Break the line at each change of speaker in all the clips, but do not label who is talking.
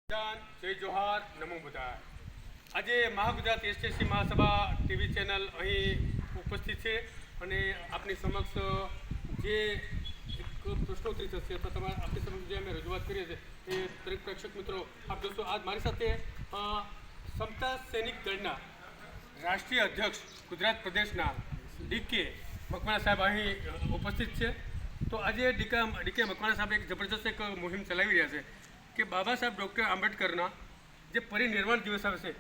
જય જોહાર, નમો બુદ્ધાય. આજે Mahagujarat STC મહાસભા TV channel અહીં ઉપસ્થિત છે અને આપની સમક્ષ જે એક પ્રશ્નોત્તરી થશે અથવા તમારા આપણી સમક્ષ જે અમે રજૂઆત કરીએ છીએ એ દરેક પ્રેક્ષક મિત્રો આપ જોશો. આજ મારી સાથે સમતા સૈનિક દળના રાષ્ટ્રીય અધ્યક્ષ ગુજરાત પ્રદેશના ડીકે મકવાણા સાહેબ અહીં ઉપસ્થિત છે. તો આજે ડીકે મકવાણા સાહેબ એક જબરજસ્ત એક મુહિમ ચલાવી રહ્યા છે કે બાબા સાહેબ ડૉક્ટર આંબેડકરના જે પરિનિર્વાણ દિવસ આવે છે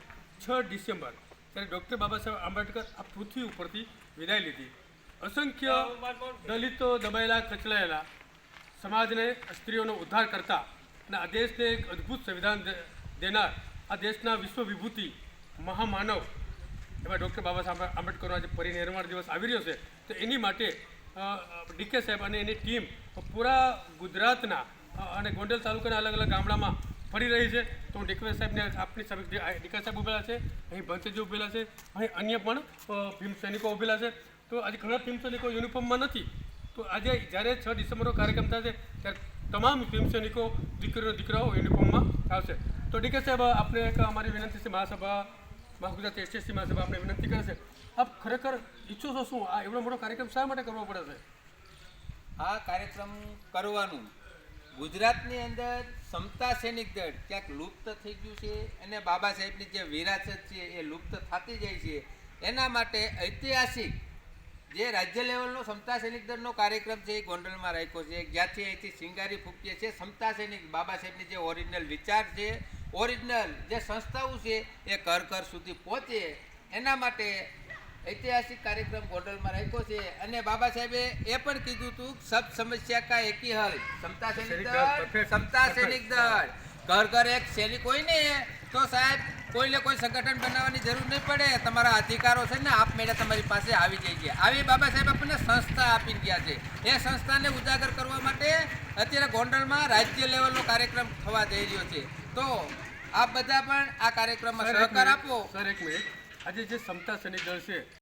6 ડિસેમ્બર, ત્યારે ડૉક્ટર બાબા સાહેબ આંબેડકર આ પૃથ્વી ઉપરથી વિદાય લીધી. અસંખ્ય દલિતો, દબાયેલા, કચલાયેલા સમાજને, સ્ત્રીઓનો ઉદ્ધાર કરતા અને આ દેશને એક અદ્ભુત સંવિધાન દેનાર આ દેશના વિશ્વ વિભૂતિ મહામાનવ એવા ડૉક્ટર બાબા સાહેબ આંબેડકરનો આજે પરિનિર્વાણ દિવસ આવી રહ્યો છે. તો એની માટે ડીકે સાહેબ અને એની ટીમ પૂરા ગુજરાતના અને ગોંડલ તાલુકાના અલગ અલગ ગામડામાં ફરી રહી છે. તો હું ડીકે સાહેબને આપની સામે ડીકે સાહેબ ઉભેલા છે, અહીં બંસજી ઉભેલા છે, અહીં અન્ય પણ ભીમ સૈનિકો ઉભેલા છે. તો આજે ઘણા ભીમ સૈનિકો યુનિફોર્મમાં નથી. તો આજે જ્યારે 6 ડિસેમ્બરનો કાર્યક્રમ થશે ત્યારે તમામ ભીમ સૈનિકો દીકરાઓ યુનિફોર્મમાં આવશે. તો ડીકે સાહેબ આપણે એક અમારી વિનંતી છે, મહાસભા મહાગુજરાત એસટીસી મહાસભા આપણે વિનંતી કરે છે, આપ ખરેખર ઈચ્છો છો શું આ એવડો મોટો કાર્યક્રમ શા માટે કરવો પડે છે?
આ કાર્યક્રમ કરવાનું ગુજરાતની અંદર સમતા સૈનિક દળ ક્યાંક લુપ્ત થઈ ગયું છે અને બાબા સાહેબની જે વિરાસત છે એ લુપ્ત થતી જાય છે. એના માટે ઐતિહાસિક જે રાજ્ય લેવલનો સમતા સૈનિક દળનો કાર્યક્રમ છે એ ગોંડલમાં રાખ્યો છે, જ્યાંથી અહીંથી સિંગારી ફૂંકીએ છીએ. સમતા સૈનિક બાબા સાહેબની જે ઓરિજિનલ વિચાર છે, ઓરિજિનલ જે સંસ્થાઓ છે એ ઘર ઘર સુધી પહોંચે એના માટે ઐતિહાસિક કાર્યક્રમ ગોંડલમાં રાખ્યો છે. અને બાબા સાહેબે એ પણ કીધું હતું સબ સમસ્યા કા એક ही हल, સમતા સૈનિક દળ. ઘર ઘર એક સૈનિક હોય ને તો સાહેબ કોઈને કોઈ સંગઠન બનાવવાની જરૂર નહીં પડે. તમારા અધિકારો છે ને આપમેળે તમારી પાસે આવી જાય છે. આવી બાબા સાહેબ આપણને સંસ્થા આપી ગયા છે. એ સંસ્થાને ઉજાગર કરવા માટે અત્યારે ગોંડલમાં રાજ્ય લેવલનો કાર્યક્રમ થવા જઈ રહ્યો છે. તો આપ બધા પણ આ કાર્યક્રમમાં સહકાર આપો.
સર એક મિનિટ, આજે જે સમતા સૈનિક દળ છે